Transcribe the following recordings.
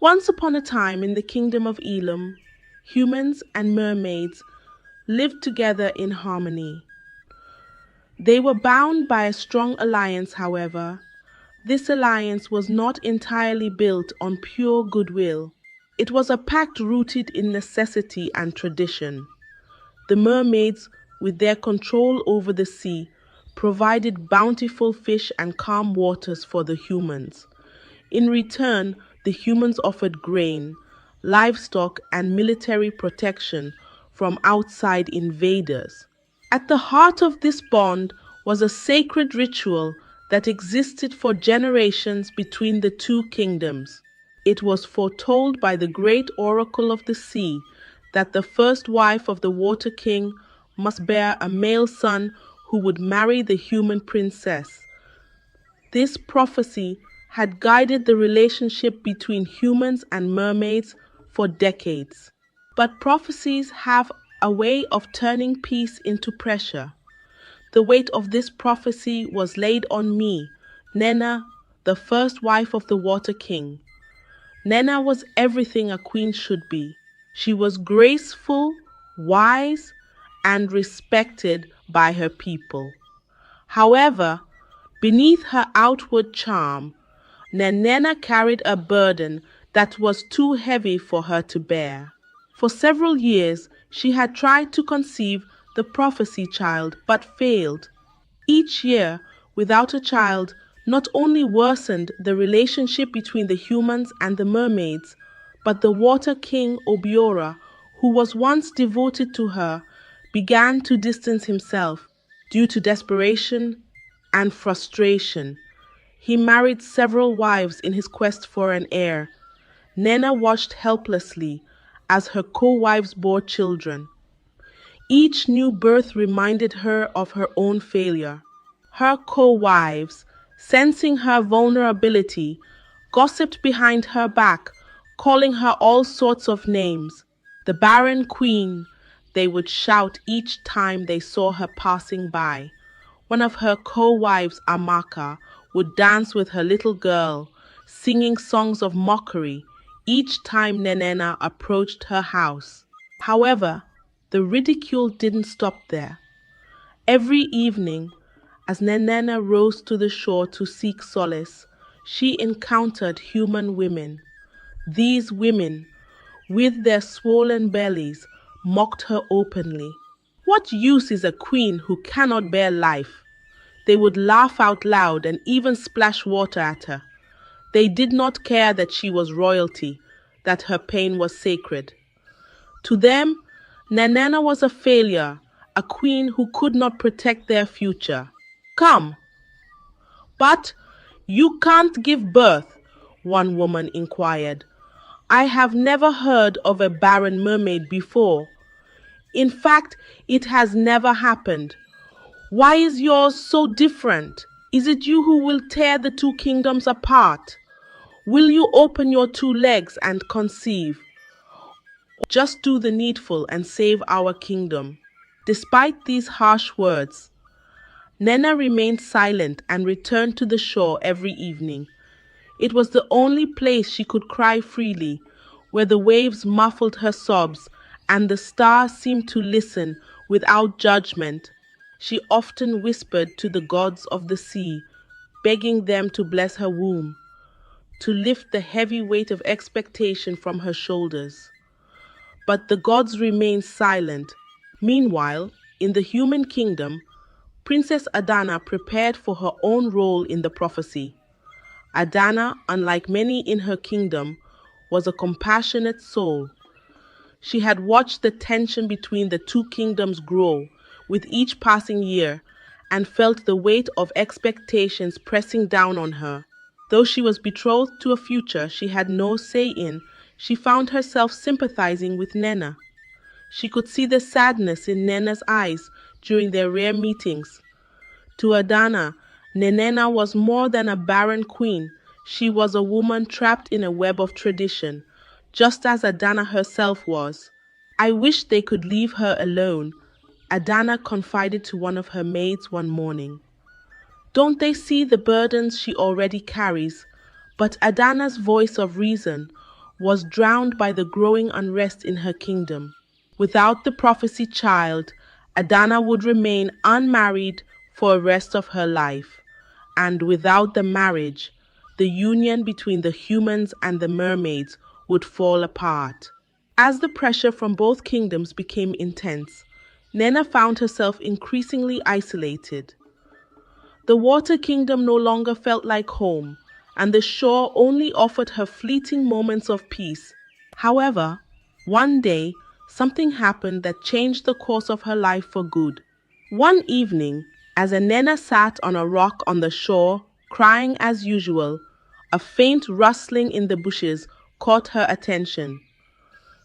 Once upon a time in the kingdom of Elam, humans and mermaids lived together in harmony. They were bound by a strong alliance, however. This alliance was not entirely built on pure goodwill. It was a pact rooted in necessity and tradition. The mermaids, with their control over the sea, provided bountiful fish and calm waters for the humans. In return, the humans offered grain, livestock, and military protection from outside invaders. At the heart of this bond was a sacred ritual that existed for generations between the two kingdoms. It was foretold by the great oracle of the sea that the first wife of the Water King must bear a male son who would marry the human princess. This prophecy had guided the relationship between humans and mermaids for decades. But prophecies have a way of turning peace into pressure. The weight of this prophecy was laid on me, Nena, the first wife of the Water King. Nena was everything a queen should be. She was graceful, wise, and respected by her people. However, beneath her outward charm, Nena carried a burden that was too heavy for her to bear. For several years, she had tried to conceive the prophecy child but failed. Each year, without a child, not only worsened the relationship between the humans and the mermaids, but the Water King Obiora, who was once devoted to her, began to distance himself due to desperation and frustration. He married several wives in his quest for an heir. Nena watched helplessly as her co-wives bore children. Each new birth reminded her of her own failure. Her co-wives, sensing her vulnerability, gossiped behind her back, calling her all sorts of names. The barren queen, they would shout each time they saw her passing by. One of her co-wives, Amaka, would dance with her little girl, singing songs of mockery each time Nenena approached her house. However, the ridicule didn't stop there. Every evening, as Nenena rose to the shore to seek solace, she encountered human women. These women, with their swollen bellies, mocked her openly. What use is a queen who cannot bear life? They would laugh out loud and even splash water at her. They did not care that she was royalty, that her pain was sacred. To them, Nanana was a failure, a queen who could not protect their future. Come, but you can't give birth, one woman inquired. I have never heard of a barren mermaid before. In fact, it has never happened. Why is yours so different? Is it you who will tear the two kingdoms apart? Will you open your two legs and conceive? Just do the needful and save our kingdom. Despite these harsh words, Nena remained silent and returned to the shore every evening. It was the only place she could cry freely, where the waves muffled her sobs and the stars seemed to listen without judgment. She often whispered to the gods of the sea, begging them to bless her womb, to lift the heavy weight of expectation from her shoulders. But the gods remained silent. Meanwhile, in the human kingdom, Princess Adana prepared for her own role in the prophecy. Adana, unlike many in her kingdom, was a compassionate soul. She had watched the tension between the two kingdoms grow with each passing year and felt the weight of expectations pressing down on her. Though she was betrothed to a future she had no say in, she found herself sympathizing with Nena. She could see the sadness in Nena's eyes during their rare meetings. To Adana, Nenena was more than a barren queen. She was a woman trapped in a web of tradition, just as Adana herself was. I wish they could leave her alone, Adana confided to one of her maids one morning. Don't they see the burdens she already carries? But Adana's voice of reason, was drowned by the growing unrest in her kingdom. Without the prophecy child, Adana would remain unmarried for the rest of her life, and without the marriage, the union between the humans and the mermaids would fall apart. As the pressure from both kingdoms became intense, Nena found herself increasingly isolated. The water kingdom no longer felt like home, and the shore only offered her fleeting moments of peace. However, one day, something happened that changed the course of her life for good. One evening, as Nena sat on a rock on the shore, crying as usual, a faint rustling in the bushes caught her attention.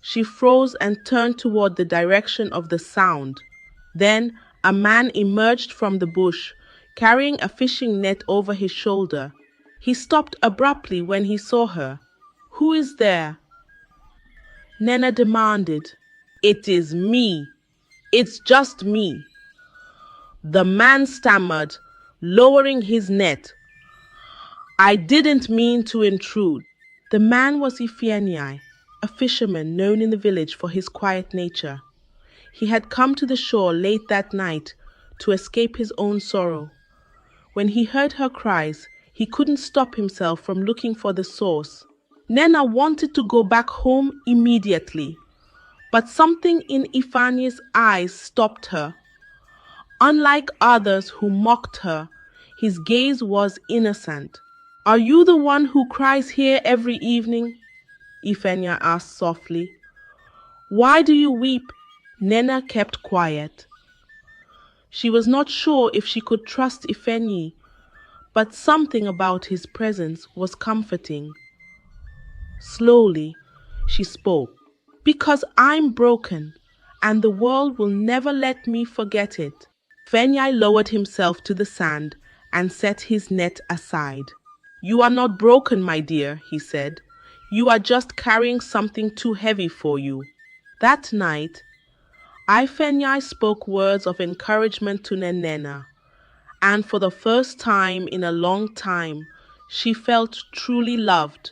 She froze and turned toward the direction of the sound. Then a man emerged from the bush, carrying a fishing net over his shoulder. He stopped abruptly when he saw her. "Who is there?" Nena demanded. "It is me. It's just me," the man stammered, lowering his net. "I didn't mean to intrude." The man was Ifeanyi, a fisherman known in the village for his quiet nature. He had come to the shore late that night to escape his own sorrow. When he heard her cries, he couldn't stop himself from looking for the source. Nena wanted to go back home immediately, but something in Ifeanyi's eyes stopped her. Unlike others who mocked her, his gaze was innocent. "Are you the one who cries here every evening?" Ifeanyi asked softly. "Why do you weep?" Nena kept quiet. She was not sure if she could trust Ifeanyi, but something about his presence was comforting. Slowly, she spoke. "Because I'm broken, and the world will never let me forget it." Ifeanyi lowered himself to the sand and set his net aside. "You are not broken, my dear," he said. "You are just carrying something too heavy for you." That night, Ifeanyi spoke words of encouragement to Nena, and for the first time in a long time, she felt truly loved.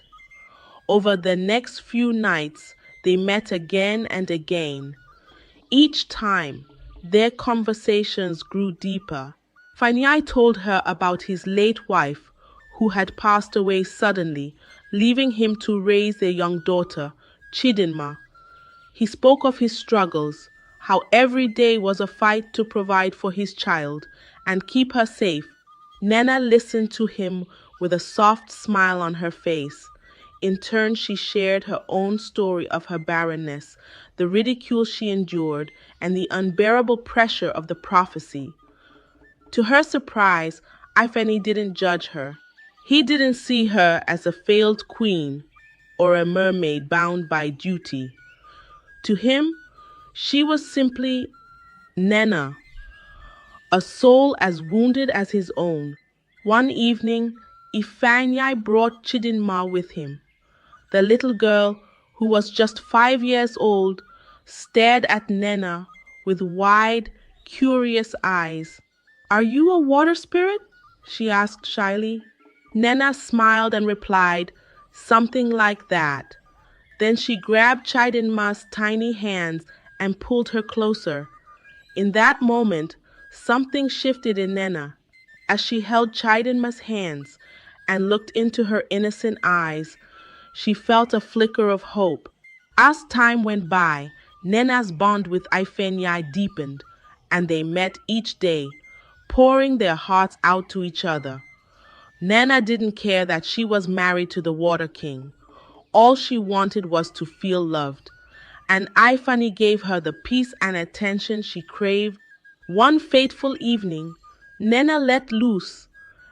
Over the next few nights, they met again and again. Each time, their conversations grew deeper. Ifeanyi told her about his late wife, who had passed away suddenly, leaving him to raise their young daughter, Chidinma. He spoke of his struggles, how every day was a fight to provide for his child and keep her safe. Nena listened to him with a soft smile on her face. In turn, she shared her own story of her barrenness, the ridicule she endured, and the unbearable pressure of the prophecy. To her surprise, Ifeanyi didn't judge her. He didn't see her as a failed queen or a mermaid bound by duty. To him, she was simply Nena, a soul as wounded as his own. One evening, Ifeanyi brought Chidinma with him. The little girl, who was just 5 years old, stared at Nena with wide, curious eyes. "Are you a water spirit?" she asked shyly. Nena smiled and replied, "Something like that." Then she grabbed Chidinma's tiny hands and pulled her closer. In that moment, something shifted in Nena. As she held Chidinma's hands and looked into her innocent eyes, she felt a flicker of hope. As time went by, Nena's bond with Ifeanyi deepened, and they met each day, pouring their hearts out to each other. Nena didn't care that she was married to the Water King. All she wanted was to feel loved, and Ifeanyi gave her the peace and attention she craved. One fateful evening, Nena let loose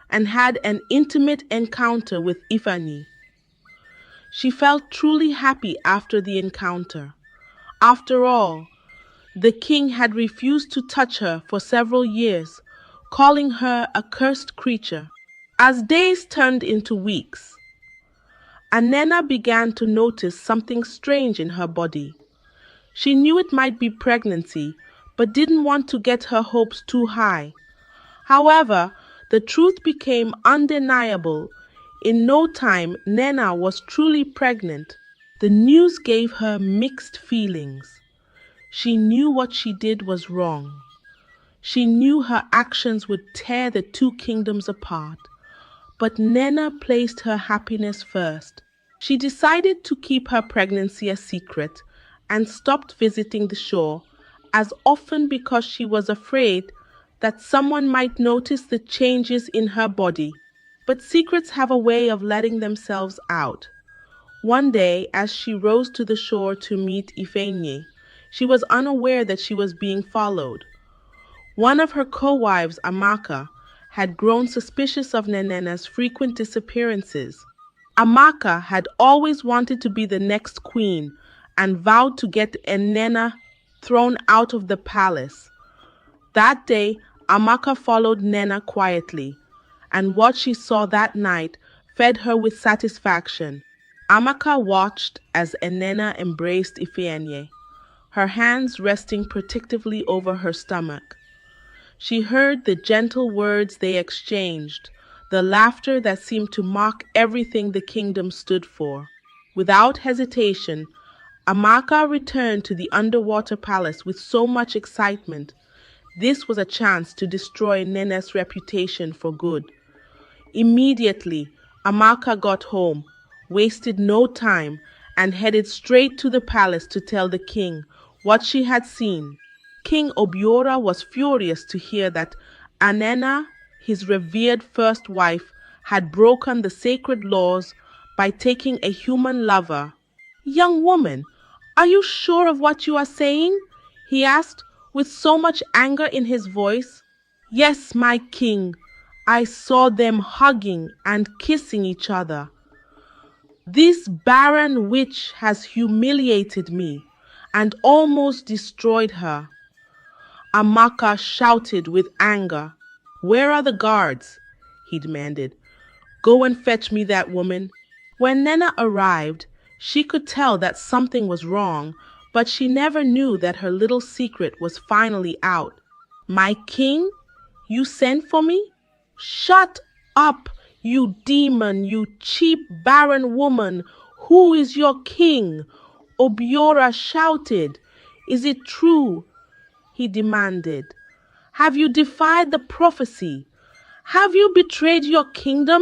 and had an intimate encounter with Ifeanyi. She felt truly happy after the encounter. After all, the king had refused to touch her for several years, calling her a cursed creature. As days turned into weeks, Nena began to notice something strange in her body. She knew it might be pregnancy, but didn't want to get her hopes too high. However, the truth became undeniable. In no time, Nena was truly pregnant. The news gave her mixed feelings. She knew what she did was wrong. She knew her actions would tear the two kingdoms apart. But Nena placed her happiness first. She decided to keep her pregnancy a secret and stopped visiting the shore as often because she was afraid that someone might notice the changes in her body. But secrets have a way of letting themselves out. One day, as she rose to the shore to meet Ifeanyi, she was unaware that she was being followed. One of her co-wives, Amaka, had grown suspicious of Nenena's frequent disappearances. Amaka had always wanted to be the next queen and vowed to get Nena thrown out of the palace. That day, Amaka followed Nena quietly, and what she saw that night fed her with satisfaction. Amaka watched as Nena embraced Ifeanyi, her hands resting protectively over her stomach. She heard the gentle words they exchanged, the laughter that seemed to mock everything the kingdom stood for. Without hesitation, Amaka returned to the underwater palace with so much excitement. This was a chance to destroy Nena's reputation for good. Immediately, Amaka got home, wasted no time, and headed straight to the palace to tell the king what she had seen. King Obiora was furious to hear that Anena, his revered first wife, had broken the sacred laws by taking a human lover. "Young woman, are you sure of what you are saying?" he asked, with so much anger in his voice. "Yes, my king, I saw them hugging and kissing each other. This barren witch has humiliated me and almost destroyed her." Amaka shouted with anger. "Where are the guards?" he demanded. "Go and fetch me that woman." When Nena arrived, she could tell that something was wrong, but she never knew that her little secret was finally out. "My king? You sent for me?" "Shut up, you demon, you cheap barren woman! Who is your king?" Obiora shouted. "Is it true?" he demanded. "Have you defied the prophecy? Have you betrayed your kingdom?"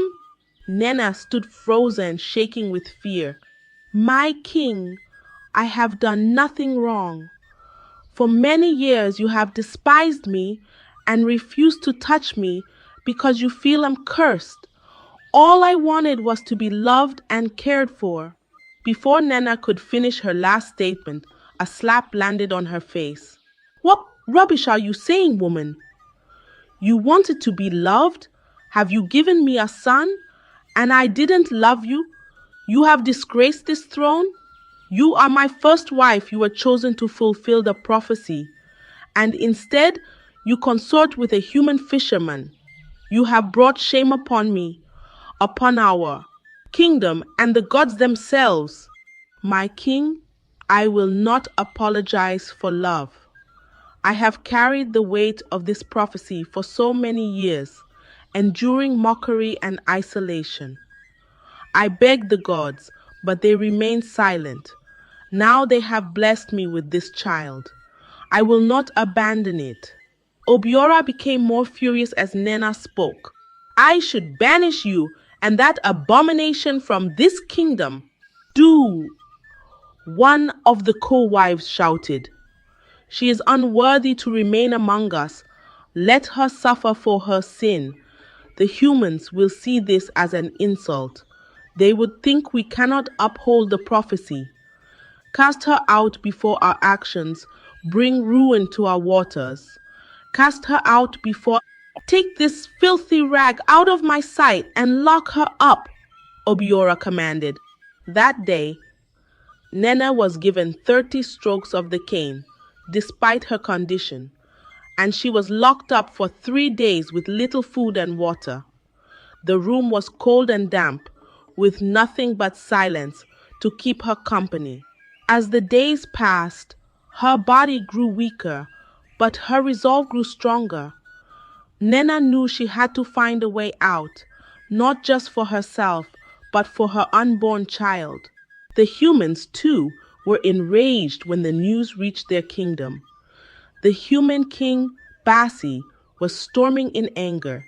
Nena stood frozen, shaking with fear. "My king, I have done nothing wrong. For many years you have despised me and refused to touch me because you feel I'm cursed. All I wanted was to be loved and cared for." Before Nena could finish her last statement, a slap landed on her face. "What rubbish are you saying, woman? You wanted to be loved? Have you given me a son? And I didn't love you? You have disgraced this throne? You are my first wife. You were chosen to fulfill the prophecy. And instead, you consort with a human fisherman. You have brought shame upon me, upon our kingdom and the gods themselves. My king, I will not apologize for love. I have carried the weight of this prophecy for so many years, enduring mockery and isolation. I begged the gods, but they remained silent. Now they have blessed me with this child. I will not abandon it." Obiora became more furious as Nena spoke. "I should banish you and that abomination from this kingdom." "Do," one of the co-wives shouted. "She is unworthy to remain among us. Let her suffer for her sin. The humans will see this as an insult. They would think we cannot uphold the prophecy. Cast her out before our actions bring ruin to our waters. Cast her out before... Take this filthy rag out of my sight and lock her up," Obiora commanded. That day, Nena was given 30 strokes of the cane, despite her condition, and she was locked up for 3 days with little food and water. The room was cold and damp, with nothing but silence to keep her company. As the days passed, her body grew weaker, but her resolve grew stronger. Nena knew she had to find a way out, not just for herself, but for her unborn child. The humans, too, were enraged when the news reached their kingdom. The human king, Bassi, was storming in anger.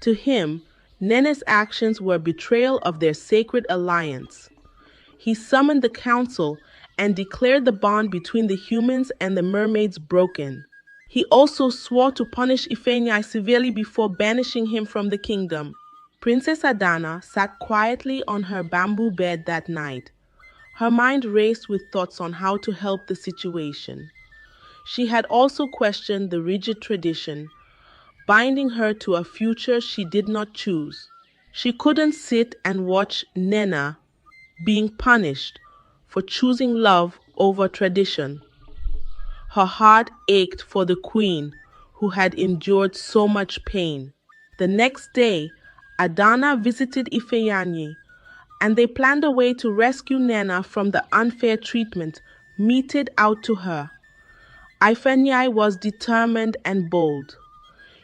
To him, Nene's actions were a betrayal of their sacred alliance. He summoned the council and declared the bond between the humans and the mermaids broken. He also swore to punish Ifeanyi severely before banishing him from the kingdom. Princess Adana sat quietly on her bamboo bed that night. Her mind raced with thoughts on how to help the situation. She had also questioned the rigid tradition, binding her to a future she did not choose. She couldn't sit and watch Nena being punished for choosing love over tradition. Her heart ached for the queen who had endured so much pain. The next day, Adana visited Ifeanyi, and they planned a way to rescue Nena from the unfair treatment meted out to her. Ifeanyi was determined and bold.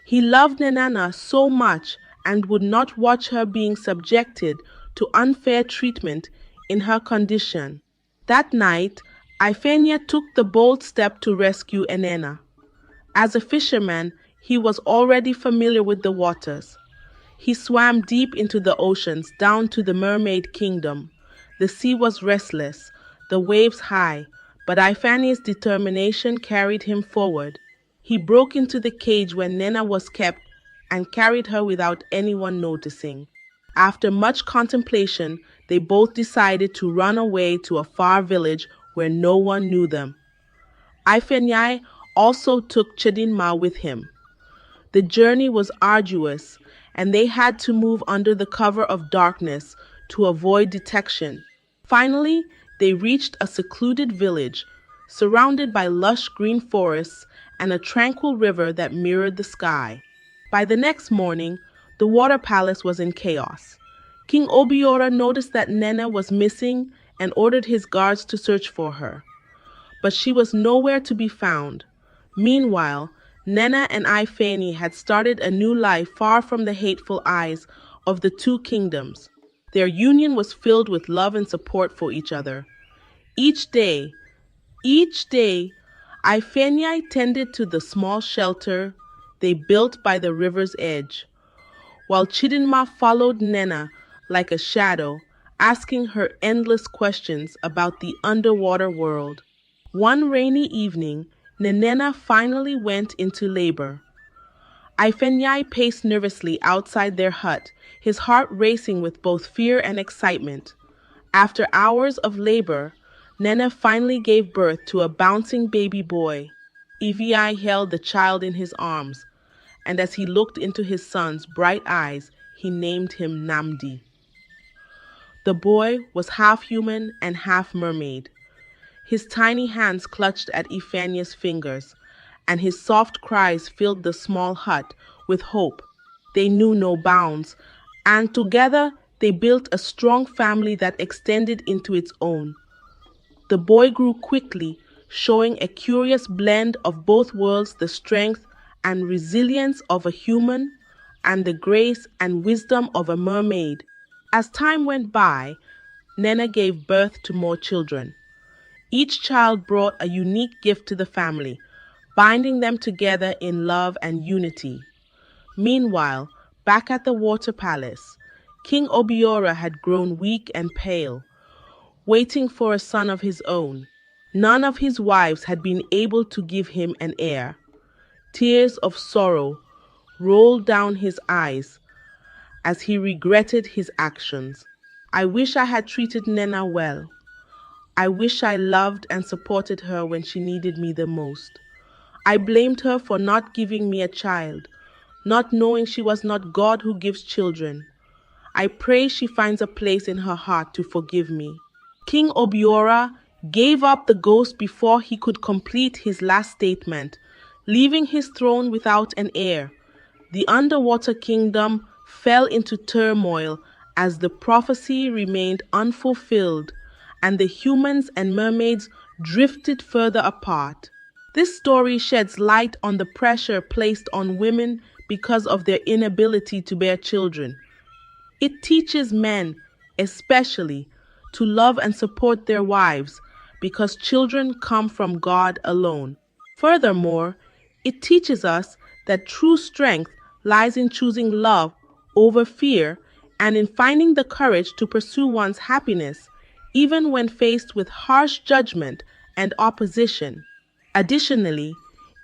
He loved Nenana so much and would not watch her being subjected to unfair treatment in her condition. That night, Ifeanyi took the bold step to rescue Enena. As a fisherman, he was already familiar with the waters. He swam deep into the oceans down to the mermaid kingdom. The sea was restless, the waves high, but Ifeanyi's determination carried him forward. He broke into the cage where Nena was kept and carried her without anyone noticing. After much contemplation, they both decided to run away to a far village where no one knew them. Ifeanyi also took Chidinma with him. The journey was arduous, and they had to move under the cover of darkness to avoid detection. Finally, they reached a secluded village, surrounded by lush green forests and a tranquil river that mirrored the sky. By the next morning, the water palace was in chaos. King Obiora noticed that Nena was missing and ordered his guards to search for her. But she was nowhere to be found. Meanwhile, Nena and Ifeanyi had started a new life far from the hateful eyes of the two kingdoms. Their union was filled with love and support for each other. Each day, Ifeanyi tended to the small shelter they built by the river's edge, while Chidinma followed Nena like a shadow, asking her endless questions about the underwater world. One rainy evening, Nenena finally went into labor. Ifeanyi paced nervously outside their hut, his heart racing with both fear and excitement. After hours of labor, Nena finally gave birth to a bouncing baby boy. Ifeanyi held the child in his arms, and as he looked into his son's bright eyes, he named him Namdi. The boy was half human and half mermaid. His tiny hands clutched at Ifeanyi's fingers, and his soft cries filled the small hut with hope. They knew no bounds, and together they built a strong family that extended into its own. The boy grew quickly, showing a curious blend of both worlds, the strength and resilience of a human and the grace and wisdom of a mermaid. As time went by, Nena gave birth to more children. Each child brought a unique gift to the family, binding them together in love and unity. Meanwhile, back at the water palace, King Obiora had grown weak and pale, waiting for a son of his own. None of his wives had been able to give him an heir. Tears of sorrow rolled down his eyes as he regretted his actions. I wish I had treated Nena well. I wish I loved and supported her when she needed me the most. I blamed her for not giving me a child, not knowing she was not God who gives children. I pray she finds a place in her heart to forgive me. King Obiora gave up the ghost before he could complete his last statement, leaving his throne without an heir. The underwater kingdom fell into turmoil as the prophecy remained unfulfilled, and the humans and mermaids drifted further apart. This story sheds light on the pressure placed on women because of their inability to bear children. It teaches men, especially, to love and support their wives because children come from God alone. Furthermore, it teaches us that true strength lies in choosing love over fear and in finding the courage to pursue one's happiness, even when faced with harsh judgment and opposition. Additionally,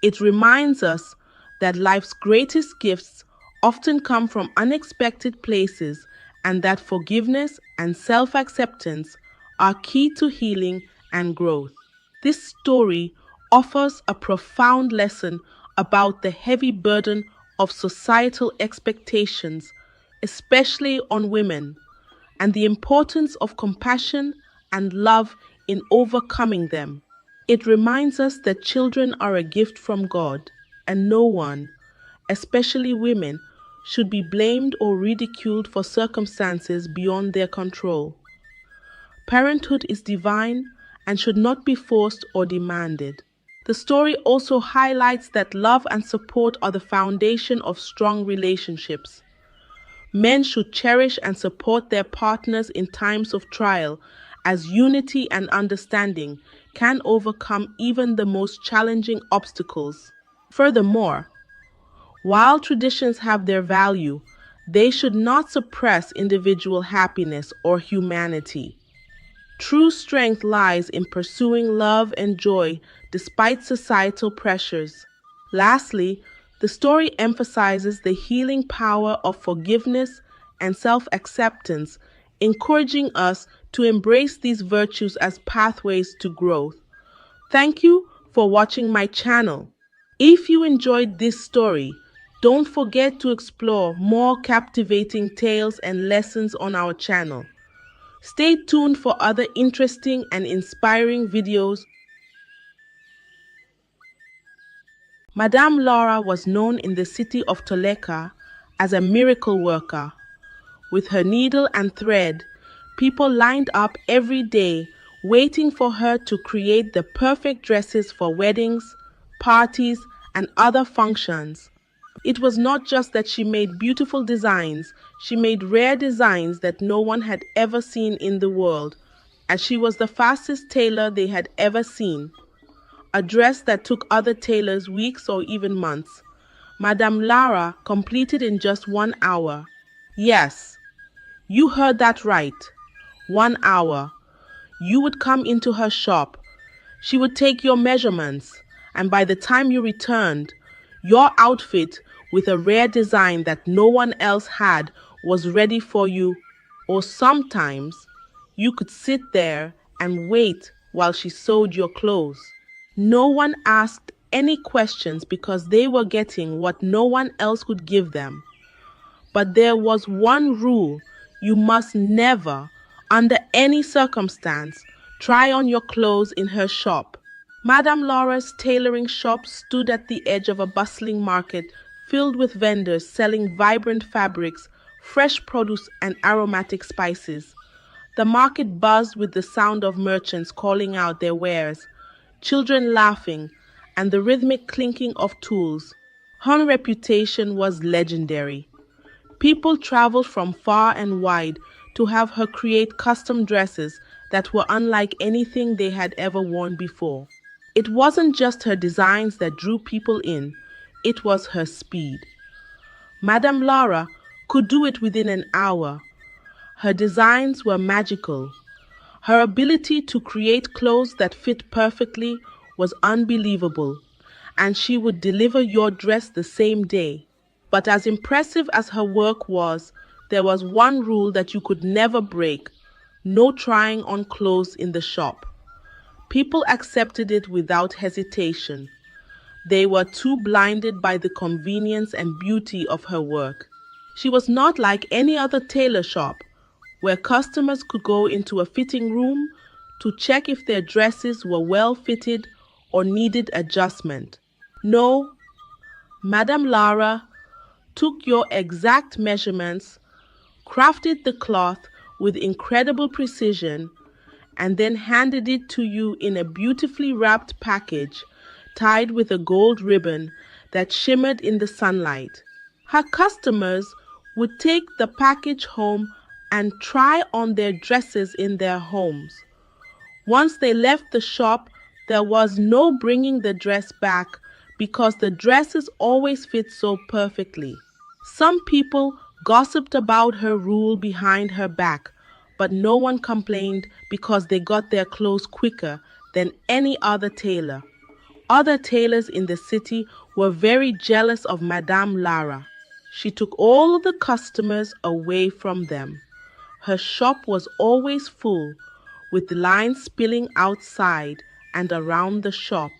it reminds us that life's greatest gifts often come from unexpected places and that forgiveness and self acceptance are key to healing and growth. This story offers a profound lesson about the heavy burden of societal expectations, especially on women, and the importance of compassion and love in overcoming them. It reminds us that children are a gift from God, and no one, especially women, should be blamed or ridiculed for circumstances beyond their control. Parenthood is divine and should not be forced or demanded. The story also highlights that love and support are the foundation of strong relationships. Men should cherish and support their partners in times of trial, as unity and understanding can overcome even the most challenging obstacles. Furthermore, while traditions have their value, they should not suppress individual happiness or humanity. True strength lies in pursuing love and joy despite societal pressures. Lastly, the story emphasizes the healing power of forgiveness and self-acceptance, encouraging us to embrace these virtues as pathways to growth. Thank you for watching my channel. If you enjoyed this story, don't forget to explore more captivating tales and lessons on our channel. Stay tuned for other interesting and inspiring videos. Madame Laura was known in the city of Toleka as a miracle worker. With her needle and thread, people lined up every day waiting for her to create the perfect dresses for weddings, parties, and other functions. It was not just that she made beautiful designs, she made rare designs that no one had ever seen in the world, and she was the fastest tailor they had ever seen. A dress that took other tailors weeks or even months, Madame Lara completed in just 1 hour. Yes, you heard that right. 1 hour. You would come into her shop. She would take your measurements, and by the time you returned, your outfit with a rare design that no one else had was ready for you. Or sometimes you could sit there and wait while she sewed your clothes. No one asked any questions because they were getting what no one else could give them. But there was one rule: you must never, under any circumstance, try on your clothes in her shop. Madame Laura's tailoring shop stood at the edge of a bustling market filled with vendors selling vibrant fabrics, fresh produce, and aromatic spices. The market buzzed with the sound of merchants calling out their wares, children laughing, and the rhythmic clinking of tools. Her reputation was legendary. People traveled from far and wide to have her create custom dresses that were unlike anything they had ever worn before. It wasn't just her designs that drew people in, it was her speed. Madame Laura could do it within an hour. Her designs were magical. Her ability to create clothes that fit perfectly was unbelievable, and she would deliver your dress the same day. But as impressive as her work was, there was one rule that you could never break: no trying on clothes in the shop. People accepted it without hesitation. They were too blinded by the convenience and beauty of her work. She was not like any other tailor shop, where customers could go into a fitting room to check if their dresses were well fitted or needed adjustment. No, Madame Lara took your exact measurements, crafted the cloth with incredible precision, and then handed it to you in a beautifully wrapped package tied with a gold ribbon that shimmered in the sunlight. Her customers would take the package home and try on their dresses in their homes. Once they left the shop, there was no bringing the dress back because the dresses always fit so perfectly. Some people gossiped about her rule behind her back, but no one complained because they got their clothes quicker than any other tailor. Other tailors in the city were very jealous of Madame Lara. She took all the customers away from them. Her shop was always full, with lines spilling outside and around the shop.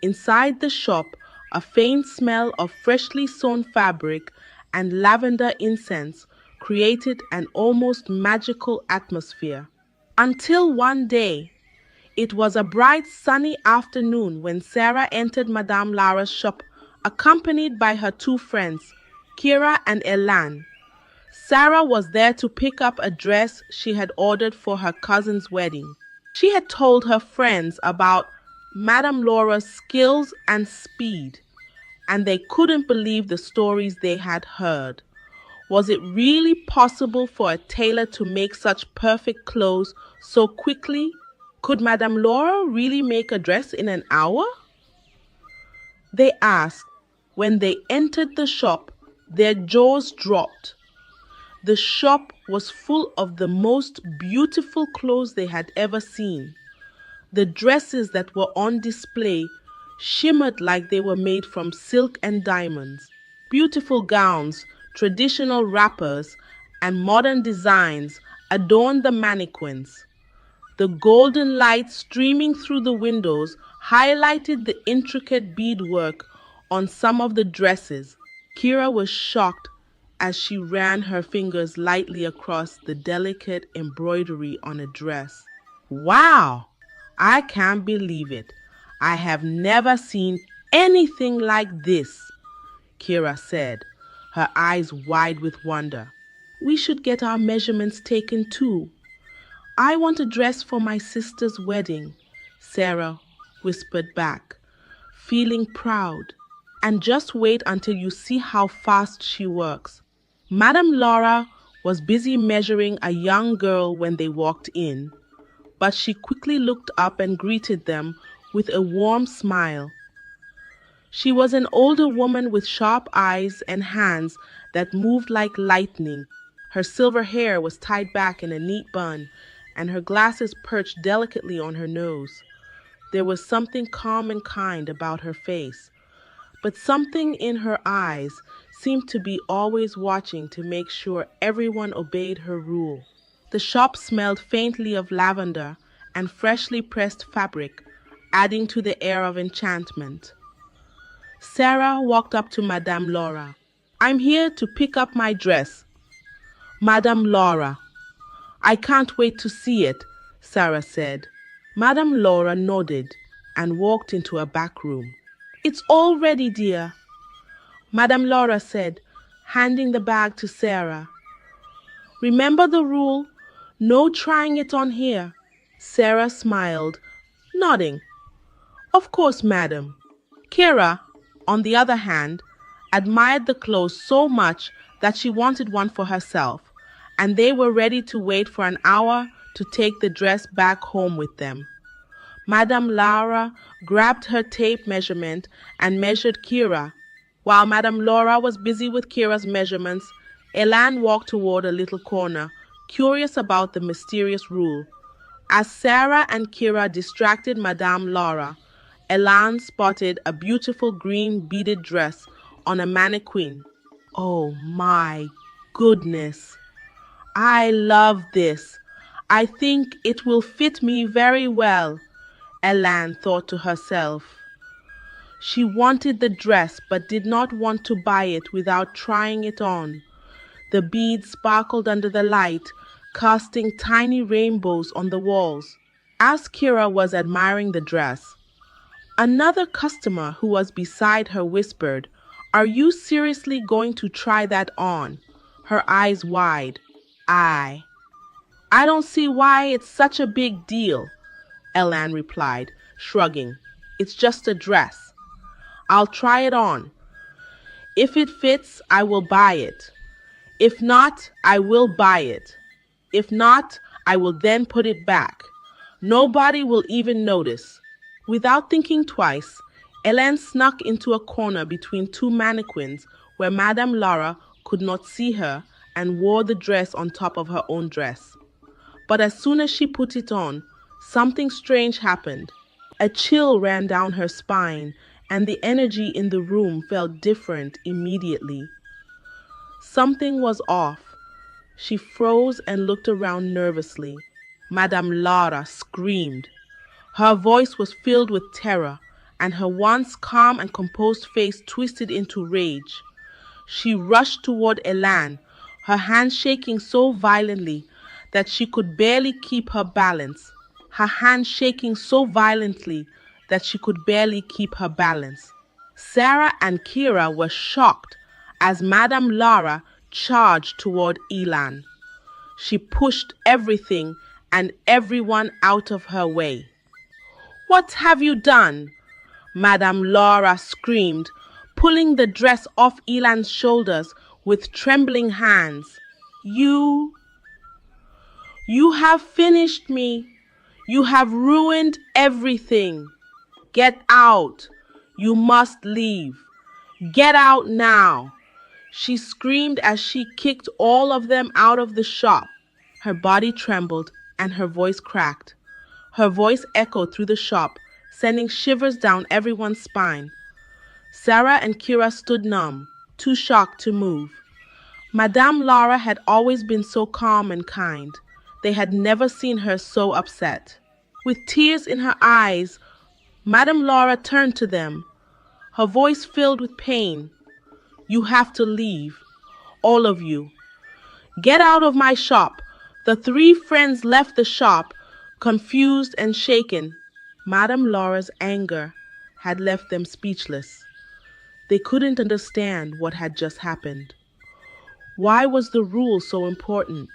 Inside the shop, a faint smell of freshly sewn fabric and lavender incense created an almost magical atmosphere. Until one day, it was a bright sunny afternoon when Sarah entered Madame Lara's shop accompanied by her two friends, Kira and Elan. Sarah was there to pick up a dress she had ordered for her cousin's wedding. She had told her friends about Madame Laura's skills and speed, and they couldn't believe the stories they had heard. Was it really possible for a tailor to make such perfect clothes so quickly? Could Madame Laura really make a dress in an hour? They asked. When they entered the shop, their jaws dropped. The shop was full of the most beautiful clothes they had ever seen. The dresses that were on display shimmered like they were made from silk and diamonds. Beautiful gowns, traditional wrappers, and modern designs adorned the mannequins. The golden light streaming through the windows highlighted the intricate beadwork on some of the dresses. Kira was shocked as she ran her fingers lightly across the delicate embroidery on a dress. Wow! I can't believe it. I have never seen anything like this, Kira said, her eyes wide with wonder. We should get our measurements taken too. I want a dress for my sister's wedding, Sarah whispered back, feeling proud. And just wait until you see how fast she works. Madame Laura was busy measuring a young girl when they walked in, but she quickly looked up and greeted them with a warm smile. She was an older woman with sharp eyes and hands that moved like lightning. Her silver hair was tied back in a neat bun, and her glasses perched delicately on her nose. There was something calm and kind about her face, but something in her eyes seemed to be always watching to make sure everyone obeyed her rule. The shop smelled faintly of lavender and freshly pressed fabric, adding to the air of enchantment. Sarah walked up to Madame Laura. I'm here to pick up my dress. Madame Laura. I can't wait to see it, Sarah said. Madame Laura nodded and walked into a back room. It's all ready, dear, Madame Laura said, handing the bag to Sarah. Remember the rule, no trying it on here. Sarah smiled, nodding. Of course, madam. Kira, on the other hand, admired the clothes so much that she wanted one for herself, and they were ready to wait for an hour to take the dress back home with them. Madame Laura grabbed her tape measurement and measured Kira. While Madame Laura was busy with Kira's measurements, Elan walked toward a little corner, curious about the mysterious rule. As Sarah and Kira distracted Madame Laura, Elan spotted a beautiful green beaded dress on a mannequin. Oh my goodness! I love this. I think it will fit me very well, Elan thought to herself. She wanted the dress but did not want to buy it without trying it on. The beads sparkled under the light, casting tiny rainbows on the walls. As Kira was admiring the dress, another customer who was beside her whispered, "Are you seriously going to try that on?" Her eyes wide. I don't see why it's such a big deal, Elan replied, shrugging. It's just a dress. I'll try it on. If it fits, I will buy it. If not, I will buy it. If not, I will then put it back. Nobody will even notice." Without thinking twice, Ellen snuck into a corner between two mannequins where Madame Laura could not see her and wore the dress on top of her own dress. But as soon as she put it on, something strange happened. A chill ran down her spine, and the energy in the room felt different immediately. Something was off. She froze and looked around nervously. Madame Laura screamed. Her voice was filled with terror, and her once calm and composed face twisted into rage. She rushed toward Elan, her hands shaking so violently that she could barely keep her balance. Sarah and Kira were shocked as Madame Laura charged toward Elan. She pushed everything and everyone out of her way. "What have you done?" Madame Laura screamed, pulling the dress off Elan's shoulders with trembling hands. You have finished me. You have ruined everything. Get out. You must leave. Get out now," she screamed as she kicked all of them out of the shop. Her body trembled and her voice cracked. Her voice echoed through the shop, sending shivers down everyone's spine. Sarah and Kira stood numb, too shocked to move. Madame Laura had always been so calm and kind. They had never seen her so upset. With tears in her eyes, Madame Laura turned to them, her voice filled with pain. "You have to leave, all of you. Get out of my shop." The three friends left the shop, confused and shaken. Madame Laura's anger had left them speechless. They couldn't understand what had just happened. Why was the rule so important?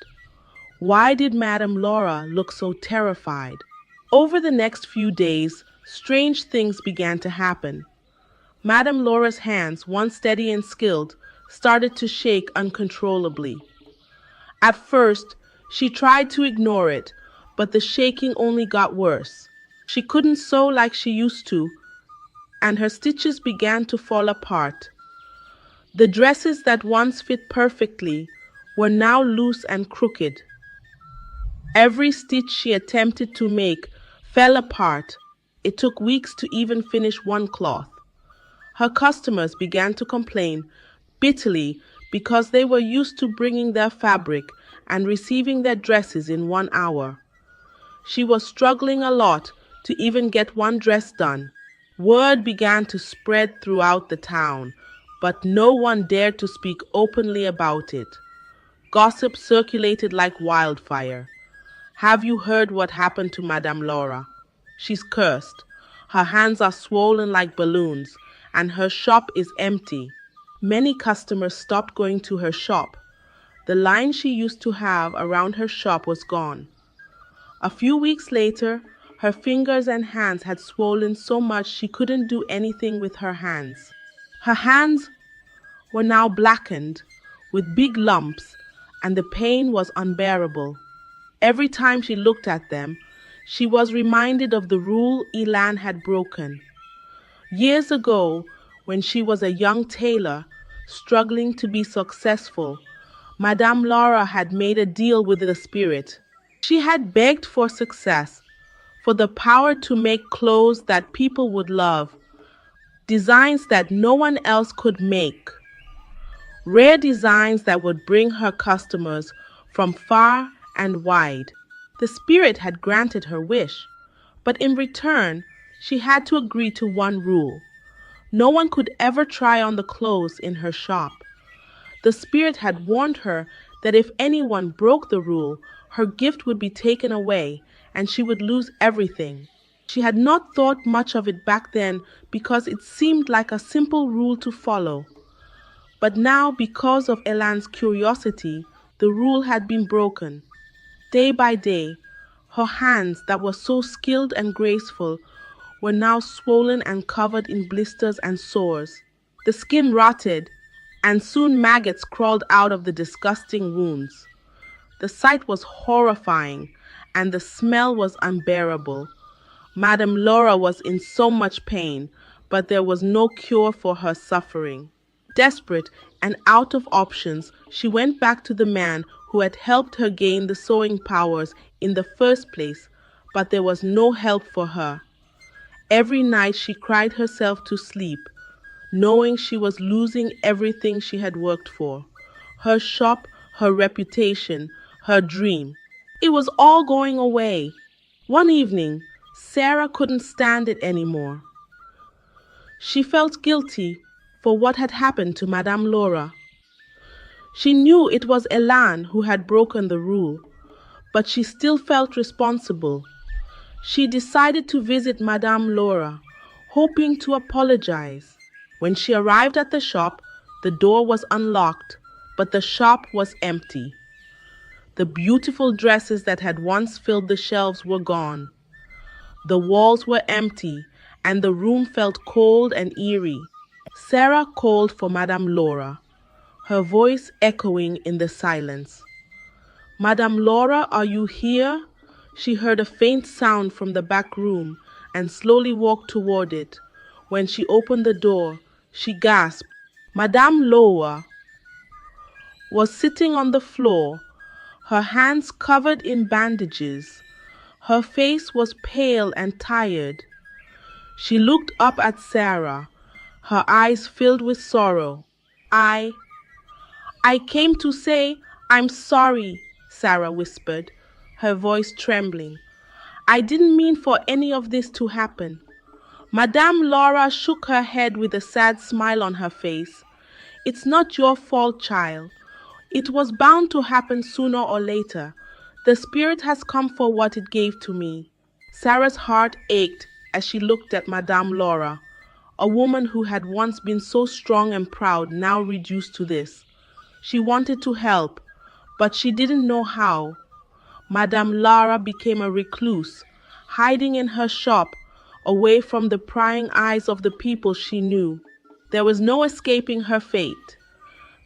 Why did Madame Laura look so terrified? Over the next few days, strange things began to happen. Madame Laura's hands, once steady and skilled, started to shake uncontrollably. At first, she tried to ignore it, but the shaking only got worse. She couldn't sew like she used to, and her stitches began to fall apart. The dresses that once fit perfectly were now loose and crooked. Every stitch she attempted to make fell apart. It took weeks to even finish one cloth. Her customers began to complain bitterly because they were used to bringing their fabric and receiving their dresses in 1 hour. She was struggling a lot to even get one dress done. Word began to spread throughout the town, but no one dared to speak openly about it. Gossip circulated like wildfire. "Have you heard what happened to Madame Laura? She's cursed. Her hands are swollen like balloons, and her shop is empty." Many customers stopped going to her shop. The line she used to have around her shop was gone. A few weeks later, her fingers and hands had swollen so much she couldn't do anything with her hands. Her hands were now blackened with big lumps, and the pain was unbearable. Every time she looked at them, she was reminded of the rule Elan had broken. Years ago, when she was a young tailor, struggling to be successful, Madame Laura had made a deal with the spirit. She had begged for success, for the power to make clothes that people would love, designs that no one else could make, rare designs that would bring her customers from far and wide. The spirit had granted her wish, but in return, she had to agree to one rule. No one could ever try on the clothes in her shop. The spirit had warned her that if anyone broke the rule, her gift would be taken away and she would lose everything. She had not thought much of it back then because it seemed like a simple rule to follow. But now, because of Elan's curiosity, the rule had been broken. Day by day, her hands that were so skilled and graceful were now swollen and covered in blisters and sores. The skin rotted, and soon maggots crawled out of the disgusting wounds. The sight was horrifying, and the smell was unbearable. Madame Laura was in so much pain, but there was no cure for her suffering. Desperate and out of options, she went back to the man who had helped her gain the sewing powers in the first place, but there was no help for her. Every night she cried herself to sleep, knowing she was losing everything she had worked for. Her shop, her reputation, her dream. It was all going away. One evening, Sarah couldn't stand it anymore. She felt guilty for what had happened to Madame Laura. She knew it was Elan who had broken the rule, but she still felt responsible. She decided to visit Madame Laura, hoping to apologize. When she arrived at the shop, the door was unlocked, but the shop was empty. The beautiful dresses that had once filled the shelves were gone. The walls were empty, and the room felt cold and eerie. Sarah called for Madame Laura, her voice echoing in the silence. "Madame Laura, are you here?" She heard a faint sound from the back room and slowly walked toward it. When she opened the door, she gasped. Madame Laura was sitting on the floor, her hands covered in bandages. Her face was pale and tired. She looked up at Sarah, her eyes filled with sorrow. I came to say I'm sorry," Sarah whispered, her voice trembling. "I didn't mean for any of this to happen." Madame Laura shook her head with a sad smile on her face. "It's not your fault, child. It was bound to happen sooner or later. The spirit has come for what it gave to me." Sarah's heart ached as she looked at Madame Laura, a woman who had once been so strong and proud, now reduced to this. She wanted to help, but she didn't know how. Madame Laura became a recluse, hiding in her shop, away from the prying eyes of the people she knew. There was no escaping her fate.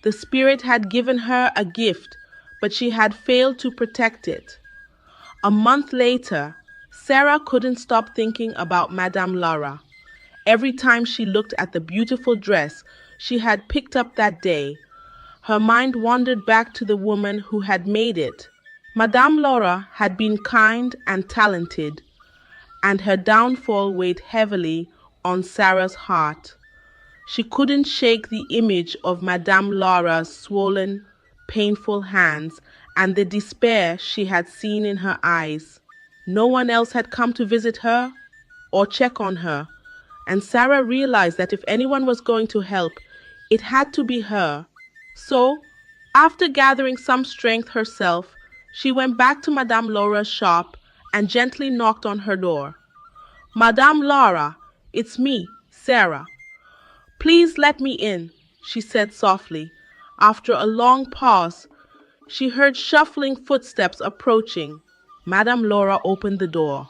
The spirit had given her a gift, but she had failed to protect it. A month later, Sarah couldn't stop thinking about Madame Laura. Every time she looked at the beautiful dress she had picked up that day, her mind wandered back to the woman who had made it. Madame Laura had been kind and talented, and her downfall weighed heavily on Sarah's heart. She couldn't shake the image of Madame Laura's swollen, painful hands and the despair she had seen in her eyes. No one else had come to visit her or check on her, and Sarah realized that if anyone was going to help, it had to be her. So, after gathering some strength herself, she went back to Madame Laura's shop and gently knocked on her door. "Madame Laura, it's me, Sarah. Please let me in," she said softly. After a long pause, she heard shuffling footsteps approaching. Madame Laura opened the door,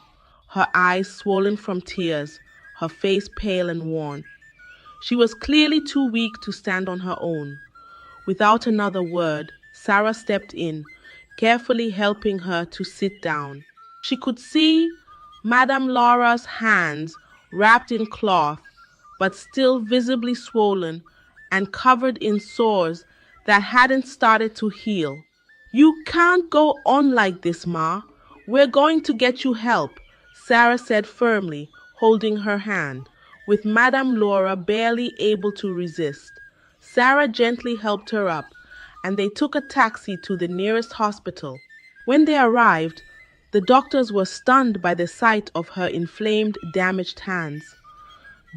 her eyes swollen from tears, her face pale and worn. She was clearly too weak to stand on her own. Without another word, Sarah stepped in, carefully helping her to sit down. She could see Madame Laura's hands wrapped in cloth, but still visibly swollen and covered in sores that hadn't started to heal. "You can't go on like this, Ma. We're going to get you help," Sarah said firmly, holding her hand, with Madame Laura barely able to resist. Sarah gently helped her up, and they took a taxi to the nearest hospital. When they arrived, the doctors were stunned by the sight of her inflamed, damaged hands.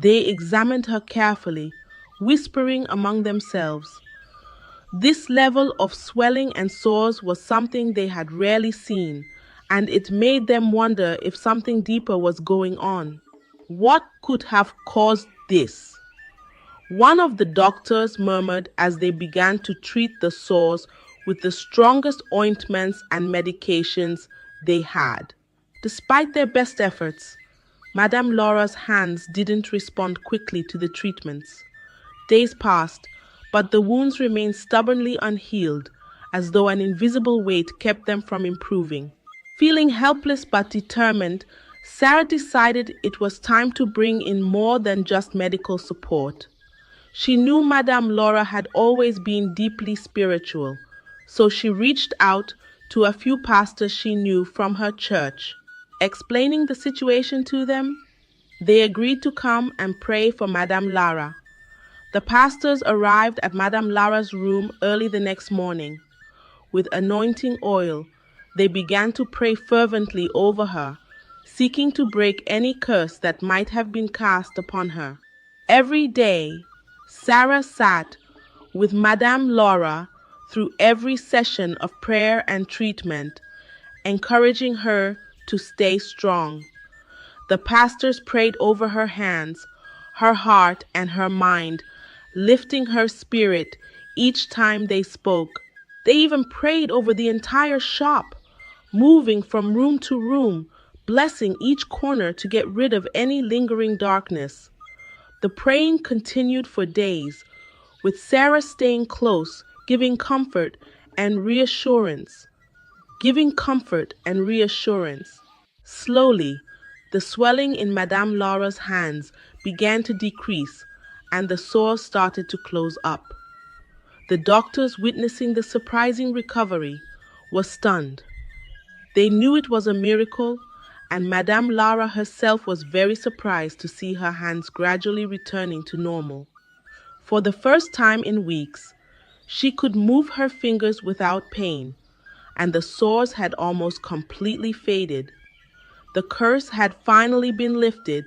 They examined her carefully, whispering among themselves. This level of swelling and sores was something they had rarely seen, and it made them wonder if something deeper was going on. What could have caused this? One of the doctors murmured as they began to treat the sores with the strongest ointments and medications they had. Despite their best efforts, Madame Laura's hands didn't respond quickly to the treatments. Days passed, but the wounds remained stubbornly unhealed, as though an invisible weight kept them from improving. Feeling helpless but determined, Sarah decided it was time to bring in more than just medical support. She knew Madame Laura had always been deeply spiritual, so she reached out to a few pastors she knew from her church. Explaining the situation to them, they agreed to come and pray for Madame Lara. The pastors arrived at Madame Lara's room early the next morning. With anointing oil, they began to pray fervently over her, seeking to break any curse that might have been cast upon her. Every day, Sarah sat with Madame Laura through every session of prayer and treatment, encouraging her to stay strong. The pastors prayed over her hands, her heart, and her mind, lifting her spirit each time they spoke. They even prayed over the entire shop, moving from room to room, blessing each corner to get rid of any lingering darkness. The praying continued for days, with Sarah staying close, giving comfort and reassurance. Slowly, the swelling in Madame Laura's hands began to decrease, and the sores started to close up. The doctors, witnessing the surprising recovery, were stunned. They knew it was a miracle, and Madame Lara herself was very surprised to see her hands gradually returning to normal. For the first time in weeks, she could move her fingers without pain, and the sores had almost completely faded. The curse had finally been lifted,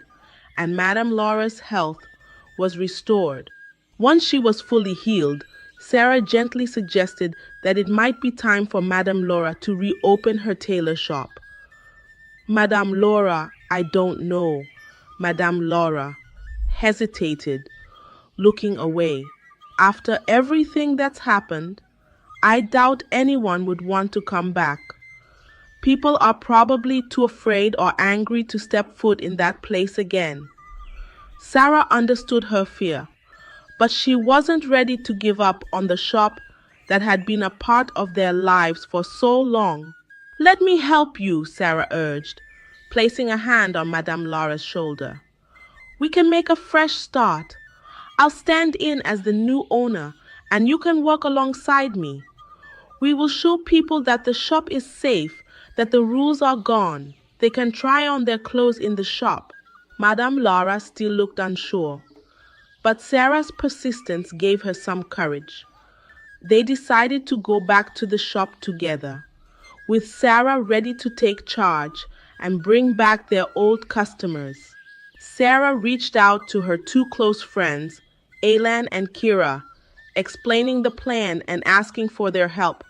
and Madame Laura's health was restored. Once she was fully healed, Sarah gently suggested that it might be time for Madame Laura to reopen her tailor shop. Madame Laura, I don't know. Madame Laura hesitated, looking away. After everything that's happened, I doubt anyone would want to come back. People are probably too afraid or angry to step foot in that place again. Sarah understood her fear, but she wasn't ready to give up on the shop that had been a part of their lives for so long. Let me help you, Sarah urged, placing a hand on Madame Laura's shoulder. We can make a fresh start. I'll stand in as the new owner, and you can work alongside me. We will show people that the shop is safe, that the rules are gone. They can try on their clothes in the shop. Madame Laura still looked unsure, but Sarah's persistence gave her some courage. They decided to go back to the shop together, with Sarah ready to take charge and bring back their old customers. Sarah reached out to her two close friends, Alan and Kira, explaining the plan and asking for their help.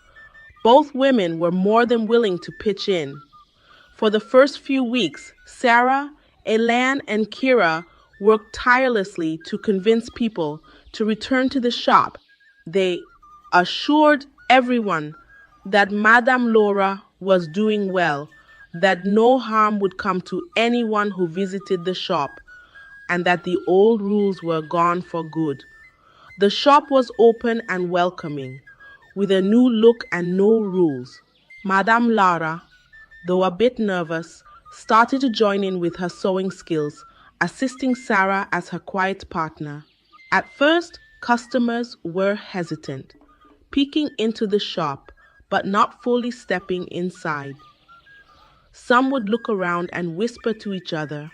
Both women were more than willing to pitch in. For the first few weeks, Sarah, Alan, and Kira worked tirelessly to convince people to return to the shop. They assured everyone that Madame Laura was doing well, that no harm would come to anyone who visited the shop, and that the old rules were gone for good. The shop was open and welcoming, with a new look and no rules. Madame Lara, though a bit nervous, started to join in with her sewing skills, assisting Sarah as her quiet partner. At first, customers were hesitant, peeking into the shop, but not fully stepping inside. Some would look around and whisper to each other,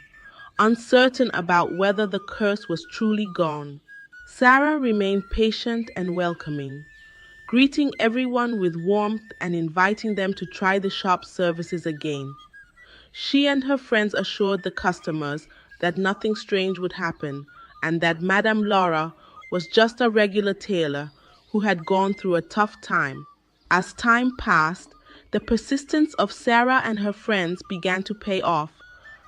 uncertain about whether the curse was truly gone. Sarah remained patient and welcoming, greeting everyone with warmth and inviting them to try the shop's services again. She and her friends assured the customers that nothing strange would happen and that Madame Laura was just a regular tailor who had gone through a tough time. As time passed, the persistence of Sarah and her friends began to pay off.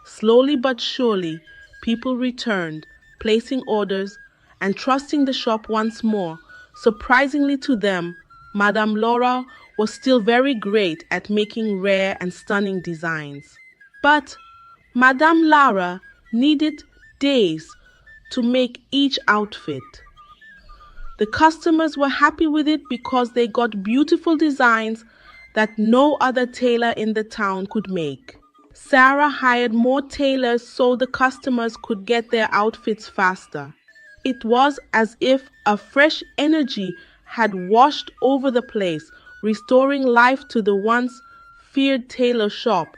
Slowly but surely, people returned, placing orders and trusting the shop once more. Surprisingly to them, Madame Laura was still very great at making rare and stunning designs. But Madame Lara needed days to make each outfit. The customers were happy with it because they got beautiful designs that no other tailor in the town could make. Sarah hired more tailors so the customers could get their outfits faster. It was as if a fresh energy had washed over the place, restoring life to the once feared tailor shop,